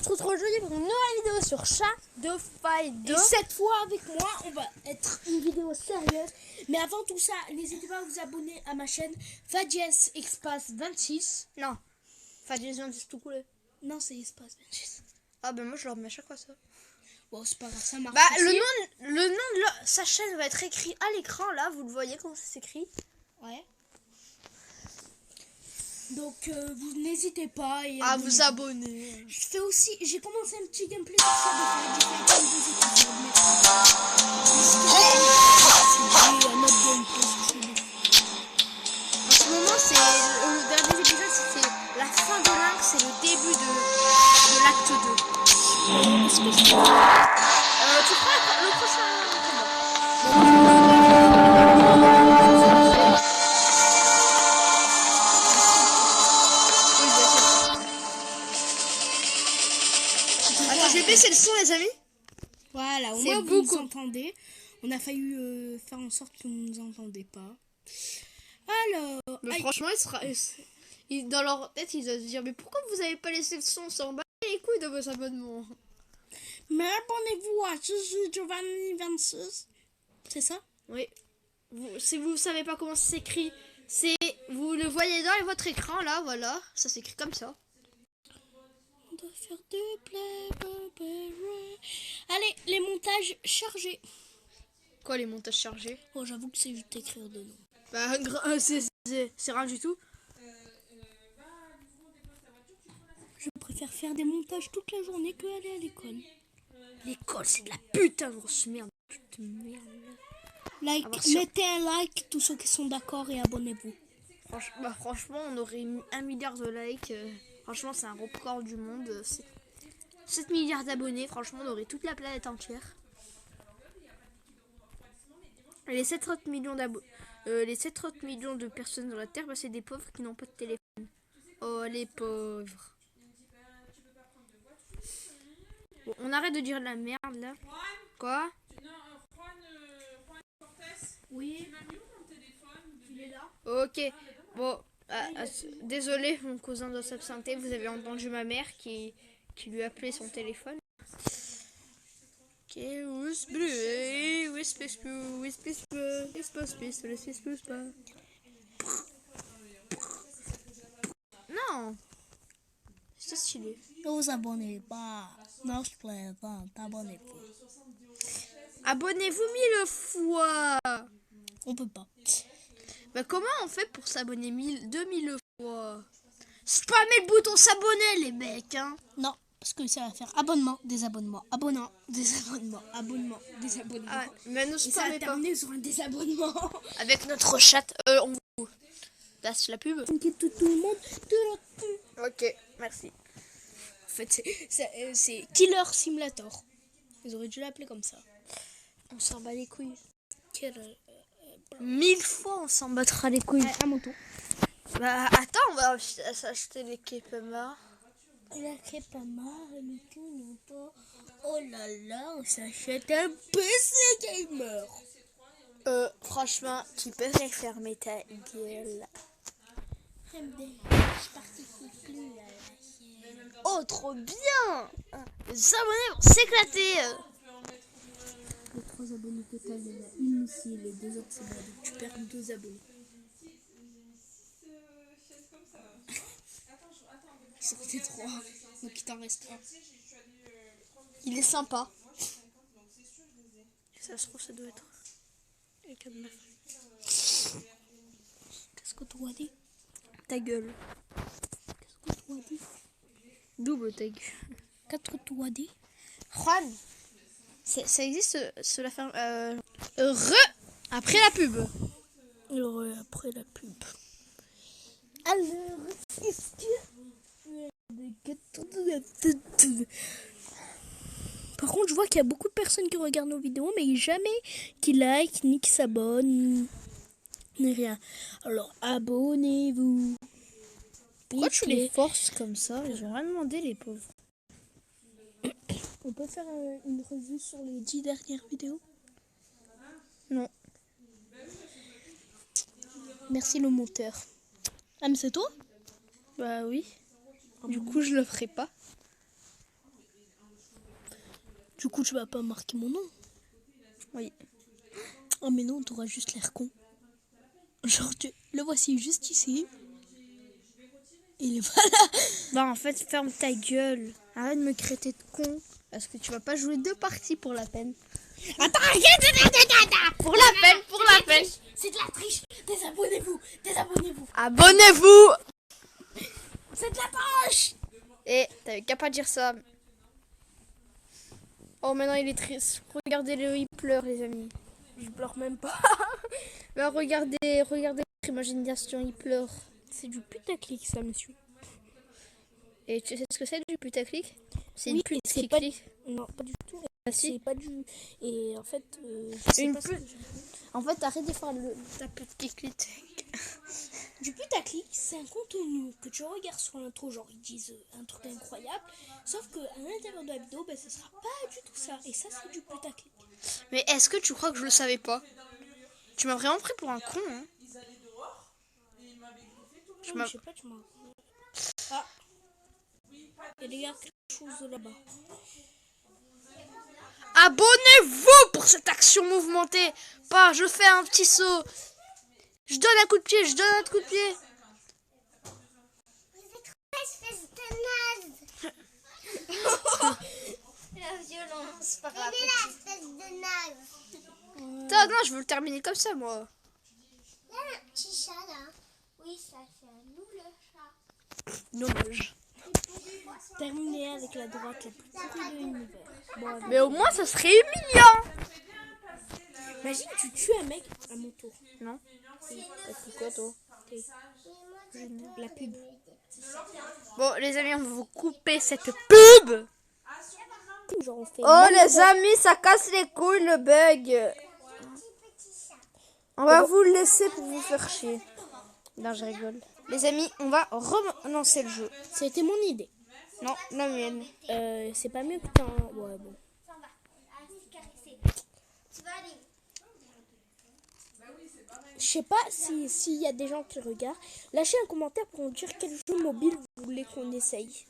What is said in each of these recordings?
se retrouve aujourd'hui pour une nouvelle vidéo sur Shadow Fight 2. Et cette fois avec moi, on va être une vidéo sérieuse. Mais avant tout ça, n'hésitez pas à vous abonner à ma chaîne Fadies Espace 26. Non, Fadies 26 tout coulé. Non, c'est Espace 26. Ah ben moi je leur mets à chaque fois ça. Bon, c'est pas grave, ça marche. Bah aussi. le nom de sa chaîne va être écrit à l'écran là, vous le voyez comment ça s'écrit. Ouais. Donc vous n'hésitez pas à vous abonner. Je fais aussi, j'ai commencé un petit gameplay sur Shadow Fight. J'ai fait comme 2 épisodes. En ce moment c'est le dernier épisode, c'était la fin de l'arc, c'est le début de l'acte 2. Tu feras le prochain Attends, je vais baisser le son, les amis. Voilà, au moins vous nous entendez. On a failli faire en sorte que vous ne nous entendez pas. Alors, mais franchement, dans leur tête, ils doivent se dire, mais pourquoi vous avez pas laissé le son? On s'en bat les couilles de vos abonnements. Mais abonnez-vous à Giovanni26. C'est ça? Oui. Si vous savez pas comment ça s'écrit, vous le voyez dans votre écran, là, voilà. Ça s'écrit comme ça. On doit faire du play. Allez, les montages chargés. Quoi, les montages chargés? Oh, j'avoue que c'est juste écrire de nom. Bah, c'est rien du tout. Je préfère faire des montages toute la journée que aller à l'école. L'école, c'est de la putain de grosse merde. Toute merde. Mettez un like, tous ceux qui sont d'accord, et abonnez-vous. Franchement, on aurait mis 1 milliard de likes. Franchement, c'est un record du monde. 7 milliards d'abonnés. Franchement, on aurait toute la planète entière. Et les 7 autres millions de personnes dans la Terre, bah, c'est des pauvres qui n'ont pas de téléphone. Oh, les pauvres. Bon, on arrête de dire de la merde, là. Quoi? Oui. Il est là. Ok. Bon, désolé, mon cousin doit s'absenter. Vous avez entendu ma mère qui lui appelait son téléphone. Ok, non, c'est stylé. Ne vous abonnez pas. Non, je plaisante. Abonnez-vous. Abonnez-vous 1000 fois. On peut pas. Bah comment on fait pour s'abonner 2000 fois? Spammez le bouton s'abonner, les mecs, hein. Non, parce que ça va faire abonnement, désabonnement, abonnement, désabonnement, abonnement, désabonnement. Ah, mais nous et ça va terminer sur un désabonnement. Avec notre chat, on vous passe la pub. T'inquiète tout le monde de la pub. Ok, merci. En fait, c'est Killer Simulator. Ils auraient dû l'appeler comme ça. On s'en bat les couilles. 1000 fois, on s'en battra les couilles. À mon tour. Bah attends, on va s'acheter les Kepama. La Kepama, le pas. Oh là là, on s'achète un PC gamer. Franchement, tu peux fermer ta gueule. Je participe plus à la chaîne. Oh, trop bien! Les abonnés vont s'éclater. Les 3 abonnés total, il y en a une ici, les 2 autres c'est moi, donc tu perds 2 abonnés. Sur tes 3, donc il t'en reste 1. Il est sympa. Ça se trouve, ça doit être le cas de ma femme. Qu'est-ce que tu as dit? Ta gueule. Qu'est-ce que tu as dit? Double ta gueule. Qu'est-ce que tu as dit? Juan, ça existe, cela fait après la pub. Après la pub. Alors, qu'est-ce que... Par contre, je vois qu'il y a beaucoup de personnes qui regardent nos vidéos, mais jamais qui like, ni qui s'abonnent, ni rien. Alors, abonnez-vous. Pourquoi tu les forces comme ça? Ils ont rien demandé, les pauvres. On peut faire une revue sur les 10 dernières vidéos? Non. Merci le monteur. Ah, mais c'est toi? Bah oui. Du coup, je le ferai pas. Du coup, tu vas pas marquer mon nom. Oui. Oh, mais non, t'auras juste l'air con. Genre, le voici juste ici. Il est voilà. Bah en fait, ferme ta gueule. Arrête de me traiter de con. Parce que tu vas pas jouer 2 parties pour la peine. Attends, arrête. Pour la peine, pour la peine. C'est de la triche. Désabonnez-vous. Désabonnez-vous. Abonnez-vous. C'est de la triche. Et t'avais qu'à pas dire ça. Oh maintenant il est triste. Regardez-le, il pleure les amis. Je pleure même pas. Bah regardez votre imagination, il pleure. C'est du putaclic, ça, monsieur. Et tu sais ce que c'est du putaclic? C'est Oui, une pute c'est qui pas- clique. Non, pas du tout. Ah, si. C'est pas du... Et en fait... Une pas pute. En fait arrête de faire ta pute qui clique. Du putaclic, c'est un contenu que tu regardes sur l'intro, genre ils disent un truc incroyable, sauf qu'à l'intérieur de la vidéo, ben, ce sera pas du tout ça. Et ça, c'est du putaclic. Mais est-ce que tu crois que je le savais pas? Tu m'as vraiment pris pour un con, hein? Non, mais je sais pas, tu m'as... Ah. Et les gars, quelque chose là-bas. Abonnez-vous pour cette action mouvementée. Pas, je fais un petit saut. Je donne un coup de pied, je donne un coup de pied. Espèce de naze. La violence par rapport à espèce de naze. Attends, non, je veux le terminer comme ça, moi. Il y a un petit chat là. Oui, ça c'est à nous le chat. Dommage. Terminé avec la droite la plus pourrie de l'univers. Bon, Mais au moins, ça serait humiliant. imagine, tu tues un mec à mon tour. Non. T'as pris quoi, toi? La pub. Bon, les amis, on va vous couper cette pub. Genre, on fait Oh, les amis, ça casse les couilles, le bug. On va vous le laisser pour vous faire chier. Non, je rigole. Les amis, on va relancer le jeu. C'était mon idée. Non, la mienne. C'est pas mieux que t'en... Ouais, bon. Ça va. Allez, caresser. Tu vas aller. Je sais pas s'il y a des gens qui regardent. Lâchez un commentaire pour nous dire quel jeu mobile vous voulez qu'on essaye.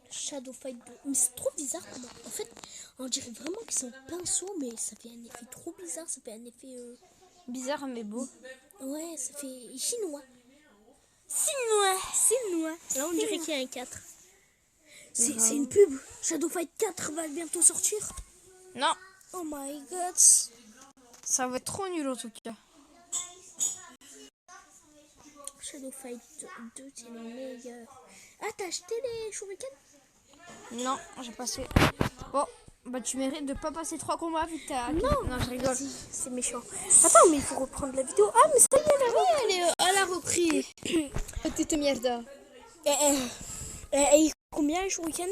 Shadow Fight 2. Mais c'est trop bizarre comment. En fait, on dirait vraiment qu'ils sont pinceaux, mais ça fait un effet trop bizarre. Ça fait un effet. Bizarre, mais beau. Ouais, ça fait chinois. Chinois. Là, on dirait qu'il y a un 4. C'est une pub. Shadow Fight 4 va bientôt sortir. Non, Oh my god. ça va être trop nul en tout cas. Shadow Fight 2, c'est le meilleur. Ah, t'as acheté les shurikens? Non, j'ai passé. Bon, bah tu mérites de pas passer 3 combats vu que t'as. Non, je rigole. C'est méchant. Attends, mais il faut reprendre la vidéo. Ah, mais ça y est, là. Elle a repris. Petite mierda. Et combien les shurikens?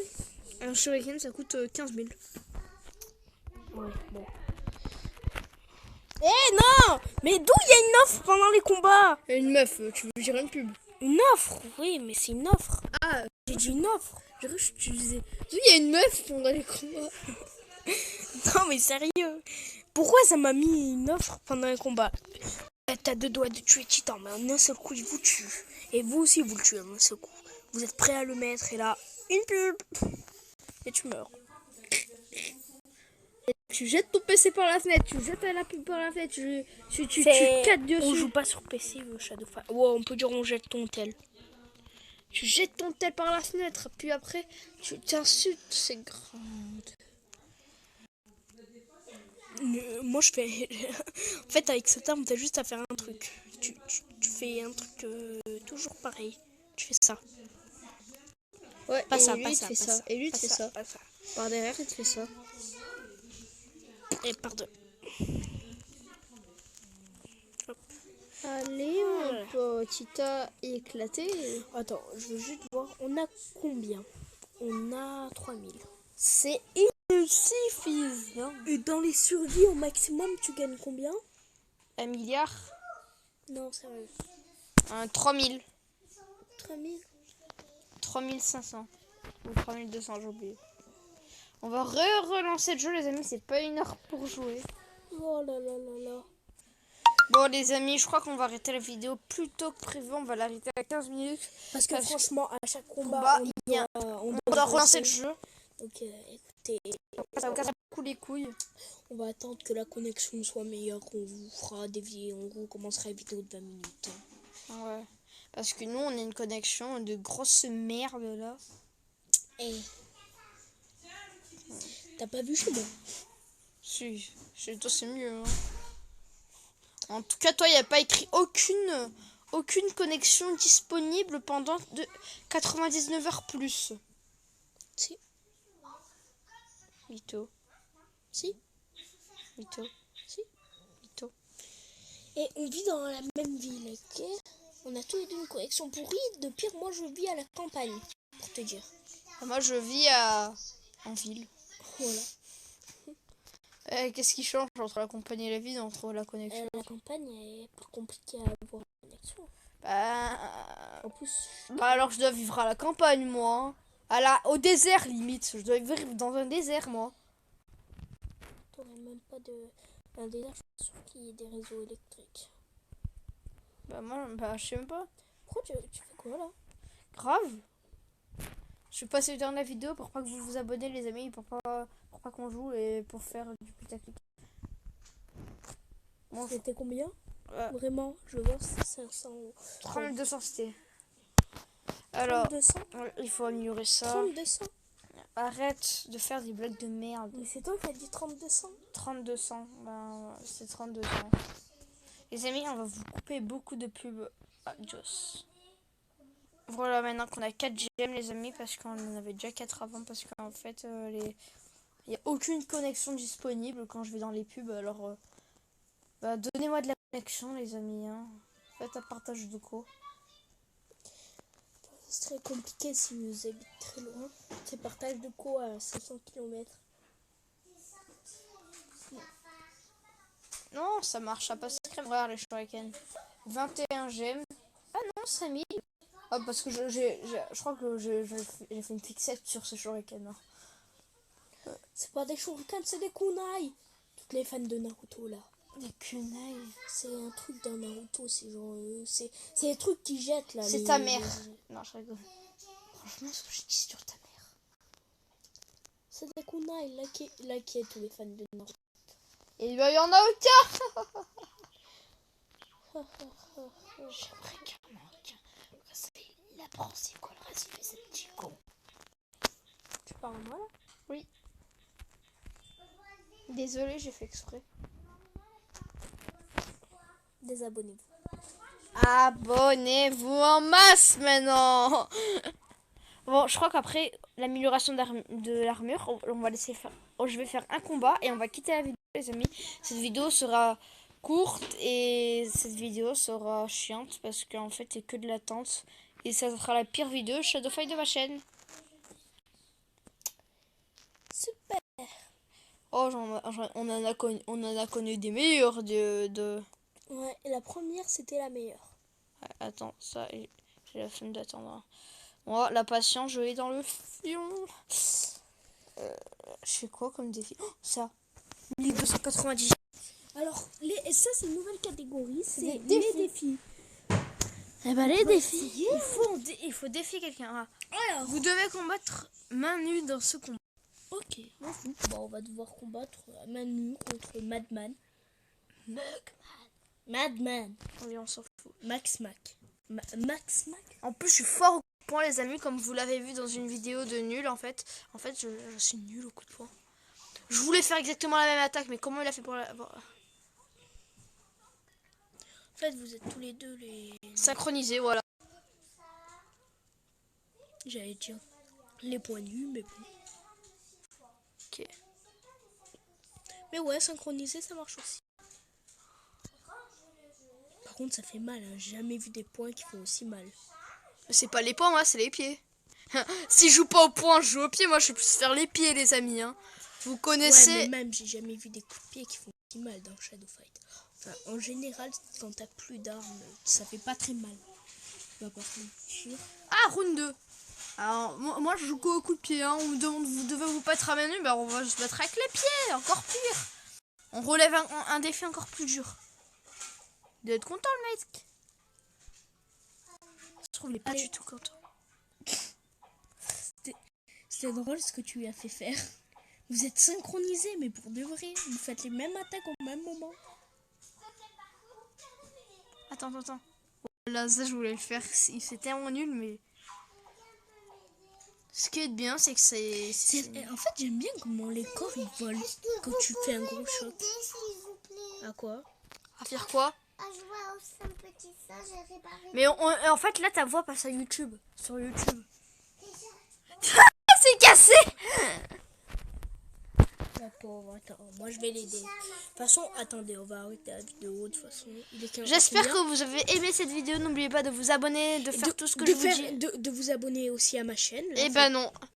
Un shuriken ça coûte 15 000. Ouais, bon. Eh non! Mais d'où il y a une offre pendant les combats? Une meuf, tu veux dire une pub? Une offre? Oui, mais c'est une offre. Ah, J'ai dit une offre. tu disais. Il y a une meuf pendant les combats. Non, mais sérieux. Pourquoi ça m'a mis une offre pendant un combat? T'as 2 doigts de tuer Titan, mais en un seul coup, il vous tue. Et vous aussi, vous le tuez en un seul coup. Vous êtes prêts à le mettre, et là, une pub. Et tu meurs. Tu jettes ton PC par la fenêtre, tu jettes la pub par la fenêtre, tu C'est- cates On dessus. joue pas sur PC, Shadowfire. Ouais, on peut dire on jette ton tel. Tu jettes ton tel par la fenêtre, puis après tu t'insultes, c'est grave. Moi, je fais... En fait, avec cette arme, t'as juste à faire un truc. Tu fais un truc toujours pareil. Tu fais ça. Ouais, Pas et ça, lui, pas il ça, te fait pas ça. Et lui, il te Pas fait ça. pas ça. Par derrière, il te fait ça. Et pardon. Allez, mon petit tas éclaté. Attends, je veux juste voir. On a combien? On a 3000. C'est insuffisant. Et dans les survies au maximum, tu gagnes combien? 1 milliard. Non, sérieux. 3000. 3000. 3500. Ou 3200, j'ai oublié. On va relancer le jeu, les amis. C'est pas 1 heure pour jouer. Oh là là là là. Bon, les amis, je crois qu'on va arrêter la vidéo plus tôt que prévu. On va l'arrêter à 15 minutes. Parce que franchement, à chaque combat, combat, on on doit relancer le jeu. Donc écoutez, Ça va casser beaucoup les couilles. on va attendre que la connexion soit meilleure. On vous fera des vidéos. On commencera la vidéo de 20 minutes. Ouais. Parce que nous, on a une connexion de grosse merde là. Et t'as pas vu chez moi? Si, chez toi c'est mieux. Hein. En tout cas, toi, il n'y a pas écrit aucune connexion disponible pendant 99 heures plus. Si. Mytho. Si. Mytho. Si. Mytho. Et on vit dans la même ville, ok? On a tous les deux une connexion pourrie. De pire, moi je vis à la campagne, pour te dire. Moi, je vis en ville. Voilà. Qu'est-ce qui change entre la campagne et la ville, entre la connexion? La campagne est pas compliquée à avoir une connexion. En plus, alors je dois vivre à la campagne, moi. Hein. Au désert, limite. Je dois vivre dans un désert, moi. t'aurais même pas un désert, je suis sûr qu'il y ait des réseaux électriques. Je sais même pas. Pourquoi tu fais quoi là? Grave. Je vais passer dans la vidéo pour pas que vous vous abonnez, les amis, pour pas qu'on joue et pour faire du putaclic. Bon, c'était combien? Ouais. Vraiment, je veux voir si 500. 3200 c'était. Alors, 3200. il faut améliorer ça. 3200. Arrête de faire des blagues de merde. Mais c'est toi qui as dit 3200. 3200. C'est 3200. Les amis, on va vous couper beaucoup de pubs. Adios. Voilà, maintenant qu'on a 4 gemmes, les amis, parce qu'on en avait déjà 4 avant, parce qu'en fait, il n'y a aucune connexion disponible quand je vais dans les pubs. Alors, donnez-moi de la connexion, les amis. Hein. Faites un partage de co. Ce serait compliqué si vous habitez très loin. C'est partage de co à 500 km. Non, ça marche, ça passe crème rare les shurikens. 21 gemmes. Ah non, 5000. Ah, parce que je crois que j'ai fait une fixette sur ce shuriken. Hein. C'est pas des shurikens, c'est des kunai. Toutes les fans de Naruto là. Des kunai. C'est un truc d'un Naruto, c'est genre. C'est les trucs qu'ils jettent là. C'est ta mère. Non, je rigole. Franchement, ce que je dis sur ta mère. C'est des kunai là qui est tous les fans de Naruto. Et il y en a aucun. J'aimerais carrément aucun. Ça fait la c'est quoi le reste de cette petite con. Tu parles moi là? Oui. Désolée, j'ai fait exprès. Désabonnez-vous. Abonnez-vous en masse maintenant. Bon, je crois qu'après l'amélioration de l'armure, on va laisser faire. Je vais faire un combat et on va quitter la vidéo, les amis. Cette vidéo sera courte et cette vidéo sera chiante parce qu'en fait, c'est que de l'attente. Et ça sera la pire vidéo Shadowfight de ma chaîne. Super. Oh, on en a connu des meilleurs Ouais, et la première c'était la meilleure. Attends, ça, j'ai la flemme d'attendre. Oh, la patience, je vais dans le fion. Je fais quoi comme défi? Oh, ça. 1290. Alors, ça c'est une nouvelle catégorie, c'est les défis. défis. Eh ben les défis. Il faut défier quelqu'un. Alors, vous devez combattre main nue dans ce combat. ok, m'en fous. Bon, on va devoir combattre à main nue contre Madman. Madman. Oui, on s'en fout. Max Mac. Max Mac. En plus, je suis fort au coup de poing, les amis, comme vous l'avez vu dans une vidéo de nul. En fait, je suis nul au coup de poing. Je voulais faire exactement la même attaque, mais comment il a fait pour la... En fait, vous êtes tous les deux les... Synchronisé, voilà. J'allais dire les points nus, mais bon. Ok. Mais ouais, synchronisé, ça marche aussi. Par contre, ça fait mal. Hein. J'ai jamais vu des points qui font aussi mal. C'est pas les points, moi, c'est les pieds. Si je joue pas au point, je joue au pied. Moi, je sais plus faire les pieds, les amis. Hein. Vous connaissez... Ouais, mais même, j'ai jamais vu des coups de pied qui font aussi mal dans Shadow Fight. Enfin, en général, quand t'as plus d'armes, ça fait pas très mal. On va pas se mentir. Ah, round 2. Alors, moi je joue qu'au coup de pied. Hein. Vous devez vous battre à main nue, bah, on va se battre avec les pieds. Encore pire. On relève un défi encore plus dur. Il doit être content le mec. Je trouve il est pas du tout content. C'était drôle ce que tu lui as fait faire. Vous êtes synchronisés, mais pour de vrai. Vous faites les mêmes attaques au même moment. Attends. Là, ça, je voulais le faire. C'était tellement nul, mais... Ce qui est bien, c'est que c'est... En fait, j'aime bien comment les corps, ils volent quand tu fais un gros choc. À quoi? À faire quoi? À jouer au sein petit ça, j'ai réparé. Mais en fait, là, ta voix passe à YouTube. Sur YouTube. C'est cassé! La pauvre, attends, moi je vais l'aider. De toute façon, attendez, on va arrêter la vidéo. De toute façon, il est 15h. J'espère que vous avez aimé cette vidéo. N'oubliez pas de vous abonner, de faire tout ce que je vous dis. De vous abonner aussi à ma chaîne. Là, Eh ben non.